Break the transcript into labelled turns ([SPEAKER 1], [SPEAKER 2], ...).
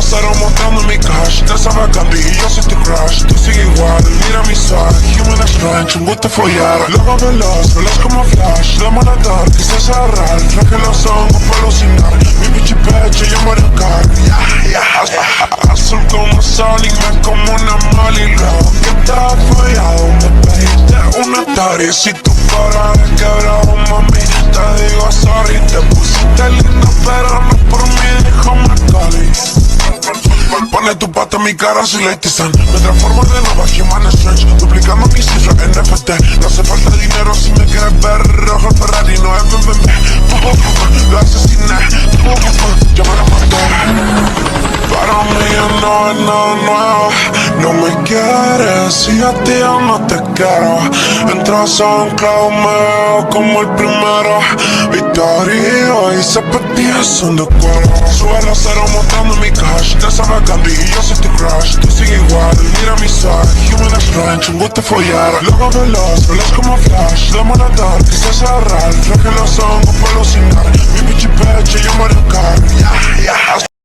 [SPEAKER 1] los ceros montando mi cash. Te sabes Gandhi y yo soy tu crush. Tú sigue igual, mira mi swag. Human Strange, un gusto follar. Luego veloz como flash. Dame la dark, quise cerrar. Traje los hongos para alucinar. Mi bichi pecho, yo Mario Kart. Azul como sol y me como una Molly. Lo que te ha fallado, me pediste una tarea. Si tu coraje quebrado, mami, te digo sorry. Te pusiste linda, pero no por mí, dijo Macaulay. Pone tu pata en mi cara si Lady Sun. Me transformo de nuevo a Human Strange, duplicando mis cifras NFT. No hace falta dinero si me quieres ver. Rojo el Ferrari, no es BBB. Lo asesiné, yo me lo maté. Para mí ya no es nada nuevo. No me quieres y a ti yo no te quiero. Entras a un clavo, me veo como el primero. Victoria y zapatillas son de cuero. Sube los ceros montando mi cash. Te sabes Gandhi y yo soy tu crush. Tú sigue igual, mira mi swag. Human Strange, un gusto follar. Luego veloz como flash. Dame la dark, quise cerrar. Traje los hongos para alucinar. Mi bichi pecho, yo Mario Kart.